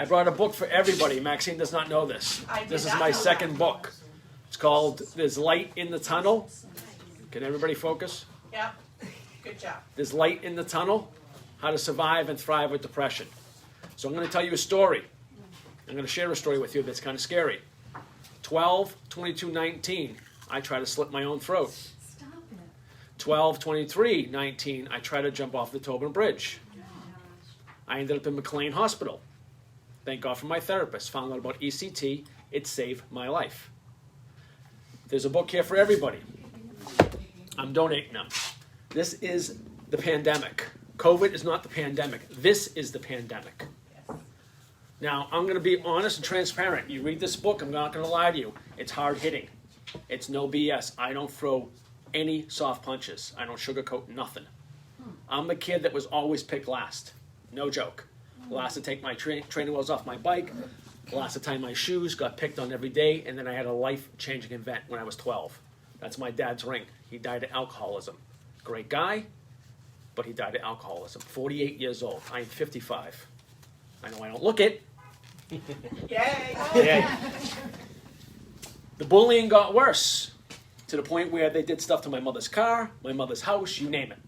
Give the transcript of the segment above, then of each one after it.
I brought a book for everybody. Maxine does not know this. This is my second book. It's called There's Light in the Tunnel. Can everybody focus? Yep. Good job. There's Light in the Tunnel, How to Survive and Thrive with Depression. So I'm going to tell you a story. I'm going to share a story with you that's kind of scary. 12/22/19, I try to slit my own throat. 12/23/19, I try to jump off the Tobin Bridge. I ended up in McLean Hospital. Thank God for my therapist. Found out about ECT. It saved my life. There's a book here for everybody. I'm donating them. This is the pandemic. COVID is not the pandemic. This is the pandemic. Now, I'm going to be honest and transparent. You read this book, I'm not going to lie to you. It's hard hitting. It's no BS. I don't throw any soft punches. I don't sugarcoat nothing. I'm the kid that was always picked last. No joke. Last to take my training wheels off my bike. Last to tie my shoes. Got picked on every day. And then I had a life-changing event when I was 12. That's my dad's ring. He died of alcoholism. Great guy, but he died of alcoholism. 48 years old. I am 55. I know I don't look it. Yay! Yay. The bullying got worse to the point where they did stuff to my mother's car, my mother's house, you name it.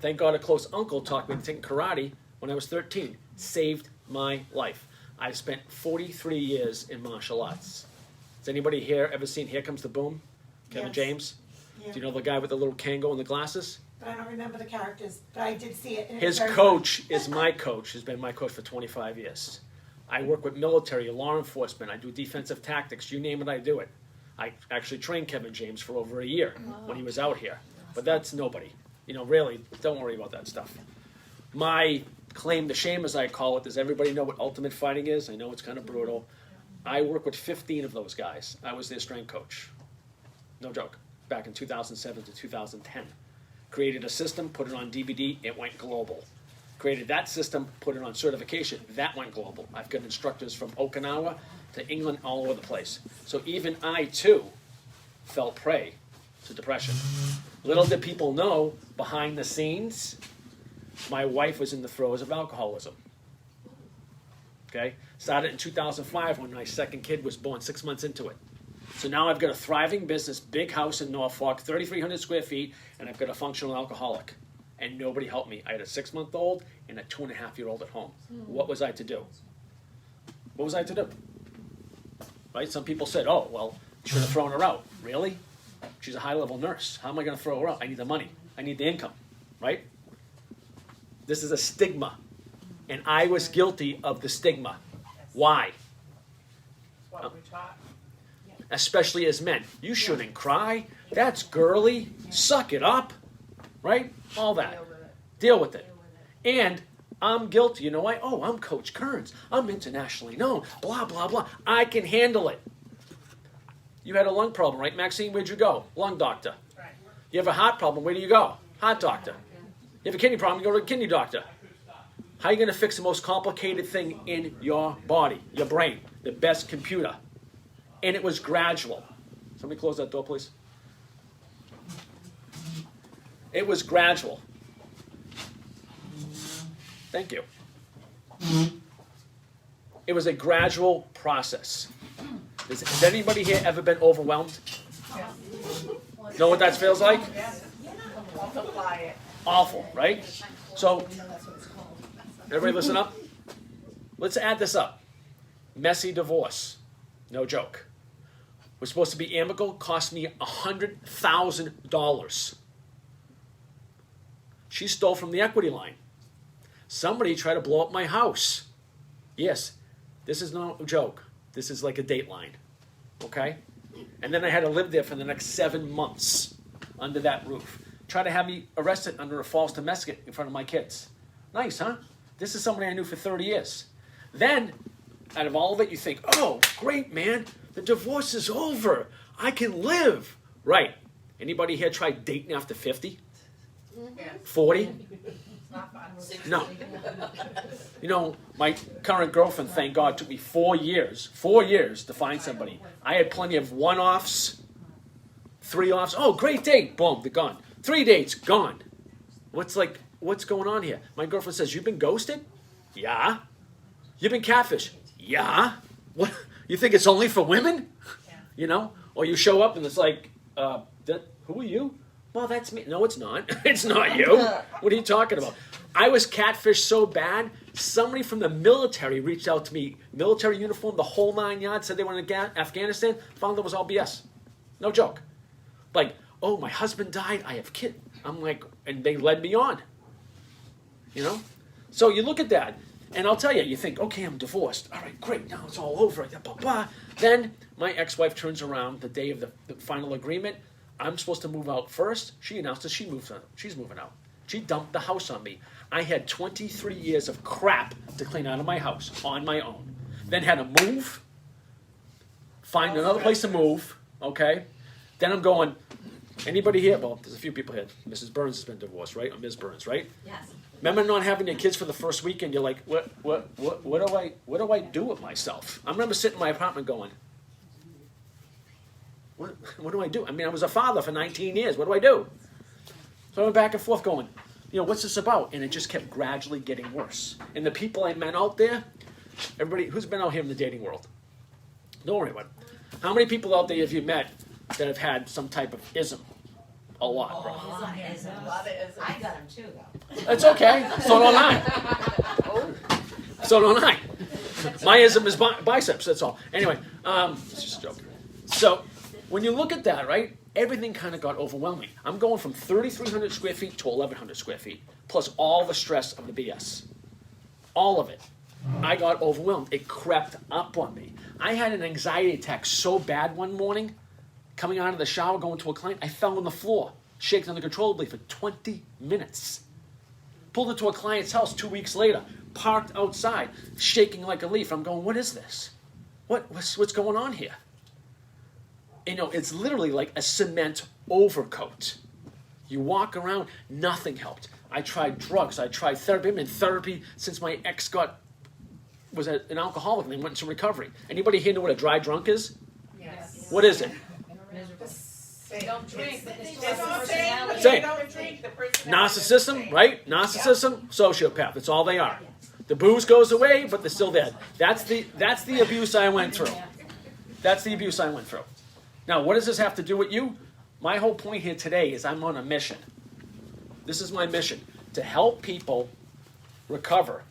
Thank God a close uncle taught me to take karate when I was 13. Saved my life. I spent 43 years in martial arts. Has anybody here ever seen Here Comes the Boom? Kevin Yes. James? Yeah. Do you know the guy with the little Kango and the glasses? But I don't remember the characters, but I did see it. And it His was very coach is my coach, has been my coach for 25 years. I work with military, law enforcement, I do defensive tactics, you name it, I do it. I actually trained Kevin James for over a year when he was out here. But that's nobody. You know, really, don't worry about that stuff. My claim to shame, as I call it, does everybody know what ultimate fighting is? I know it's kind of brutal. I work with 15 of those guys. I was their strength coach. No joke. Back in 2007 to 2010. Created a system, put it on DVD, it went global. Created that system, put it on certification, that went global. I've got instructors from Okinawa to England, all over the place. So even I, too, fell prey to depression. Little did people know, behind the scenes, my wife was in the throes of alcoholism. Okay? Started in 2005 when my second kid was born, 6 months into it. So now I've got a thriving business, big house in Norfolk, 3,300 square feet, and I've got a functional alcoholic. And nobody helped me. I had a 6-month-old and a 2.5-year-old at home. What was I to do? What was I to do? Right? Some people said, oh, well, you should have thrown her out. Really? She's a high-level nurse. How am I going to throw her out? I need the money. I need the income. Right? This is a stigma. And I was guilty of the stigma. Why? What we taught. Especially as men. You shouldn't cry. That's girly. Suck it up. Right? All that. Deal with it. And I'm guilty. You know why? Oh, I'm Coach Kearns. I'm internationally known. Blah, blah, blah. I can handle it. You had a lung problem, right, Maxine? Where'd you go? Lung doctor. Right. You have a heart problem. Where do you go? Heart doctor. You have a kidney problem. You go to a kidney doctor. How are you going to fix the most complicated thing in your body? Your brain. The best computer. And it was gradual. Somebody close that door, please. It was gradual. Thank you. It was a gradual process. Has anybody here ever been overwhelmed? Yeah. Know what that feels like? Yeah. Multiply it. Awful, right? So, everybody listen up. Let's add this up. Messy divorce. No joke. Was supposed to be amicable, cost me $100,000. She stole from the equity line. Somebody tried to blow up my house. Yes, this is no joke. This is like a dateline. Okay? And then I had to live there for the next 7 months under that roof. Try to have me arrested under a false domestic in front of my kids. Nice, huh? This is somebody I knew for 30 years. Then, out of all of it, you think, oh, great, man. The divorce is over. I can live. Right. Anybody here tried dating after 50? 40? Not fun. No. You know, my current girlfriend, thank God, took me 4 years to find somebody. I had plenty of one-offs, 3-offs. Oh, great date. Boom, they're gone. 3 dates, gone. What's going on here? My girlfriend says, you've been ghosted? Yeah. You've been catfished. Yeah. What? You think it's only for women? Yeah. You know? Or you show up and it's like, who are you? Well, that's me. No, it's not. It's not you. What are you talking about? I was catfished so bad, somebody from the military reached out to me, military uniform, the whole 9 yards, said they were in Afghanistan, found it was all BS. No joke. Like, oh, my husband died, I have kids. I'm like, and they led me on. You know? So you look at that, and I'll tell you, you think, okay, I'm divorced. All right, great, now it's all over. Blah, blah. Then my ex-wife turns around the day of the final agreement. I'm supposed to move out first. She announced that she's moving out. She dumped the house on me. I had 23 years of crap to clean out of my house on my own. Then had to move, find another place to move, okay? Then I'm going, anybody here? Well, there's a few people here. Mrs. Burns has been divorced, right? Or Ms. Burns, right? Yes. Remember not having your kids for the first weekend? You're like, what do I do with myself? I remember sitting in my apartment going, what do I do? I mean, I was a father for 19 years. What do I do? So I went back and forth going, what's this about? And it just kept gradually getting worse. And the people I met out there, everybody, who's been out here in the dating world? Don't worry about it. How many people out there have you met that have had some type of ism? A lot, bro. A lot of isms. I got them too, though. That's okay. So don't I. So don't I. My ism is biceps, that's all. Anyway, it's just a joke. So when you look at that, right, everything kind of got overwhelming. I'm going from 3,300 square feet to 1,100 square feet, plus all the stress of the BS. All of it. I got overwhelmed. It crept up on me. I had an anxiety attack so bad one morning, coming out of the shower, going to a client, I fell on the floor, shaking uncontrollably for 20 minutes. Pulled into a client's house 2 weeks later, parked outside, shaking like a leaf. I'm going, what is this? What's going on here? It's literally like a cement overcoat. You walk around, nothing helped. I tried drugs, I tried therapy. I've been in therapy since my ex was an alcoholic and then went into recovery. Anybody here know what a dry drunk is? Yes. What is it? They don't drink. Say it. Don't drink. The personality Narcissism, right? Narcissism, sociopath. That's all they are. The booze goes away, but they're still there. That's the abuse I went through. That's the abuse I went through. Now, what does this have to do with you? My whole point here today is I'm on a mission. This is my mission, to help people recover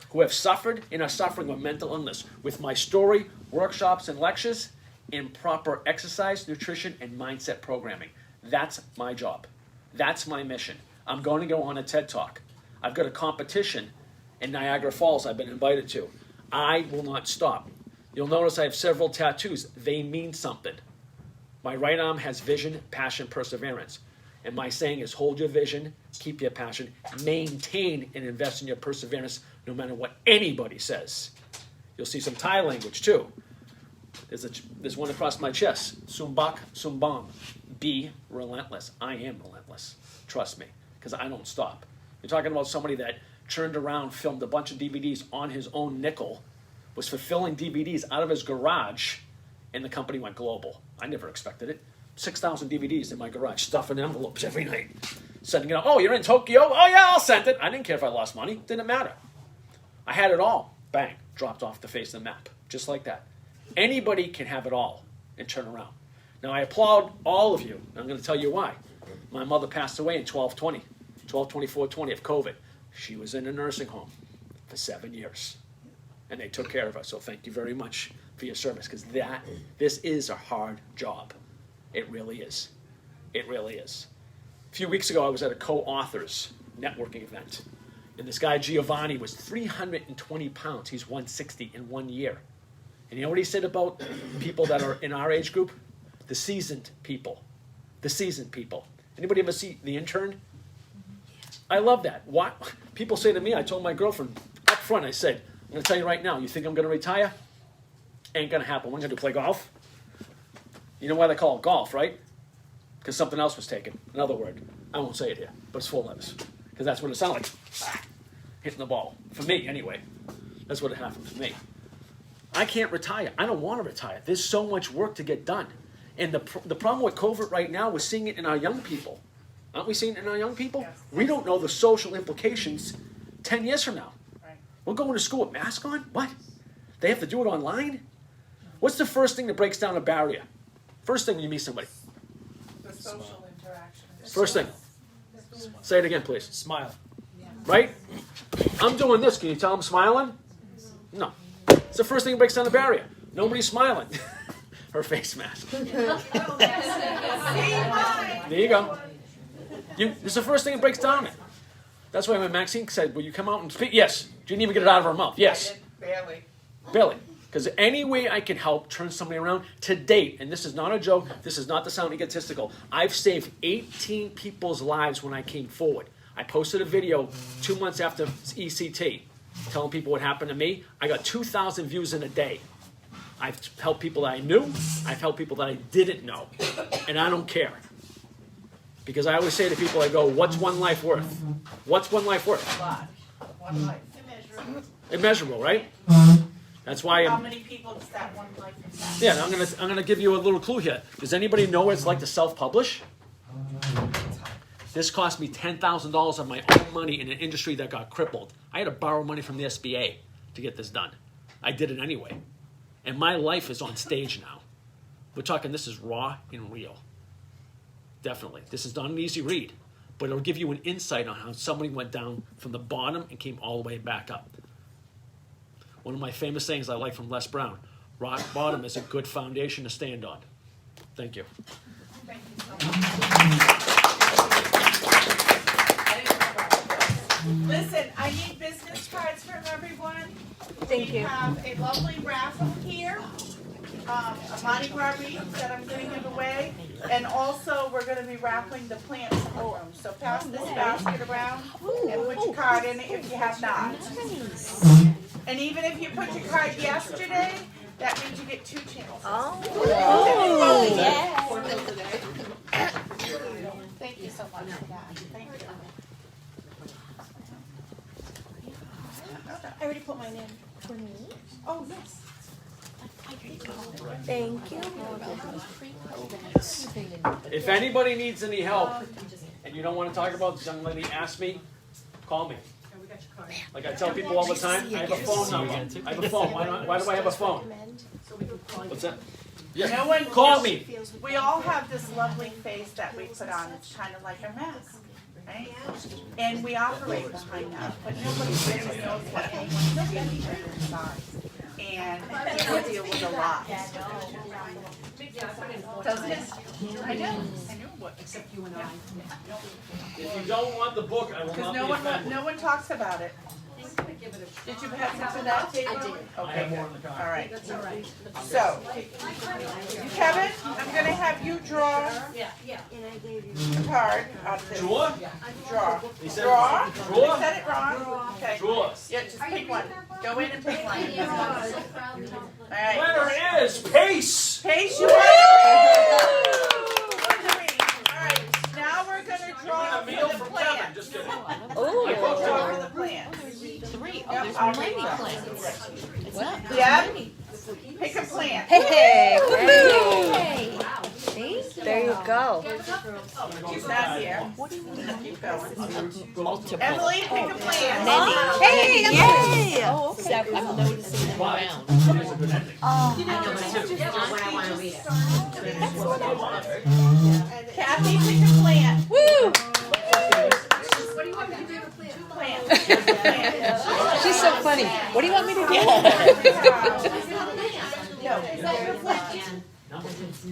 who have suffered and are suffering with mental illness with my story, workshops, and lectures, and proper exercise, nutrition, and mindset programming. That's my job. That's my mission. I'm going to go on a TED Talk. I've got a competition in Niagara Falls I've been invited to. I will not stop. You'll notice I have several tattoos. They mean something. My right arm has vision, passion, perseverance. And my saying is hold your vision, keep your passion, maintain and invest in your perseverance no matter what anybody says. You'll see some Thai language too. There's one across my chest. Sumbak Sumbam. Be relentless. I am relentless. Trust me, because I don't stop. You're talking about somebody that turned around, filmed a bunch of DVDs on his own nickel, was fulfilling DVDs out of his garage, and the company went global. I never expected it. 6,000 DVDs in my garage, stuffing envelopes every night. Sending it out. Oh, you're in Tokyo? Oh, yeah, I'll send it. I didn't care if I lost money. Didn't matter. I had it all. Bang. Dropped off the face of the map. Just like that. Anybody can have it all and turn around. Now, I applaud all of you. I'm going to tell you why. My mother passed away in 12/24/20 of COVID. She was in a nursing home for 7 years. And they took care of her. So thank you very much for your service, because this is a hard job. It really is. It really is. A few weeks ago, I was at a co-authors networking event. And this guy, Giovanni, was 320 pounds. He's 160 in 1 year. And you know what he said about people that are in our age group? The seasoned people. The seasoned people. Anybody ever see The Intern? I love that. What people say to me, I told my girlfriend up front, I said, I'm going to tell you right now, you think I'm going to retire? Ain't going to happen. What am I going to do, play golf? You know why they call it golf, right? Because something else was taken. Another word. I won't say it here, but it's 4 letters. Because that's what it sounded like. Hitting the ball. For me, anyway. That's what happened for me. I can't retire. I don't want to retire. There's so much work to get done. And the problem with COVID right now, we're seeing it in our young people. Aren't we seeing it in our young people? Yes. We don't know the social implications 10 years from now. Right. We're going to school with masks on? What? They have to do it online? What's the first thing that breaks down a barrier? First thing when you meet somebody. The social interaction. First thing. Say it again, please. Smile. Right? I'm doing this. Can you tell I'm smiling? No. It's the first thing that breaks down the barrier. Nobody's smiling. Her face mask. There you go. It's the first thing that breaks down it. That's why when Maxine said, will you come out and speak? Yes. She didn't even get it out of her mouth. Yes. Barely. Billy. Because any way I can help turn somebody around, to date, and this is not a joke, this is not to sound egotistical, I've saved 18 people's lives when I came forward. I posted a video 2 months after ECT telling people what happened to me. I got 2,000 views in a day. I've helped people that I knew. I've helped people that I didn't know. And I don't care. Because I always say to people, I go, what's one life worth? What's one life worth? One life. Immeasurable, right? That's why How I'm... many people does that one life impact? Yeah, I'm gonna give you a little clue here. Does anybody know what it's like to self-publish? This cost me $10,000 of my own money in an industry that got crippled. I had to borrow money from the SBA to get this done. I did it anyway. And my life is on stage now. We're talking, this is raw and real. Definitely. This is not an easy read, but it'll give you an insight on how somebody went down from the bottom and came all the way back up. One of my famous sayings I like from Les Brown, rock bottom is a good foundation to stand on. Thank you. Thank you so much. Listen, I need business cards from everyone. Thank you. We have a lovely raffle here, a Monte Gras wreath that I'm gonna give away, and also we're gonna be raffling the plants in the room. So pass this basket around and put your card in it if you have not. And even if you put your card yesterday, that means you get 2 chances. Oh, yeah. Thank you so much for that. Thank you. I already put mine in. for me? Oh, yes. Thank you. If anybody needs any help and you don't want to talk about this young lady, ask me, call me. Like I tell people all the time, I have a phone number. I have a phone. Why do I have a phone? What's that? Yeah. No one Call me. We all have this lovely face that we put on. It's kind of like a mask, right? And we operate behind that, but nobody really knows what anyone's feeling inside. And people deal with a lot. Doesn't it? I know. I knew what. Except you and I. If you don't want the book, I will Because not be offended. no one talks about it. Did you have some of that table? I have Okay, more good. in the car. All right. So, Kevin, I'm gonna have you draw a card out of this. Draw? Draw. He said- Draw? Draw? I said it wrong? Okay. Draw. Yeah, just pick one. Go in and pick one. All right. Winner is Pace. Pace, you win. All right, now we're gonna draw A meal for the from Kevin. plant. Just kidding. Draw Oh, for the plant. Three. Yep, There's I'll many read them. plants. What? Yep. Pick a plant. hey, see? There you go. She's not here. Keep going. Multiple. Emily, pick a plant. Hey, yay! I'm noticing them around. It's a good ending. I know, but I just don't know what I want to read it. Kathy, pick a plant. Woo! Plant. She's so funny. What do you want me to do?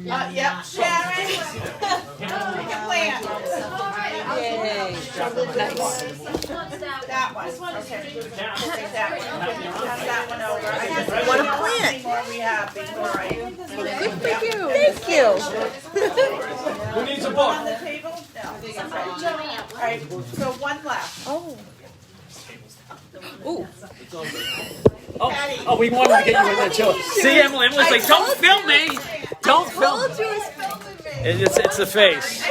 Yep, Sharon. Pick a plant. Yay. That one. Okay. Take that one. Pass that one over. I just Want a know how plant? many more we have before I. Good for you. Thank you. Who needs a On book? the table? No. All right, so one left. Oh. Ooh. Oh, we wanted to get you in there too. See, Emily's like, don't film me. Don't film. Told you it was filming me. It's the face.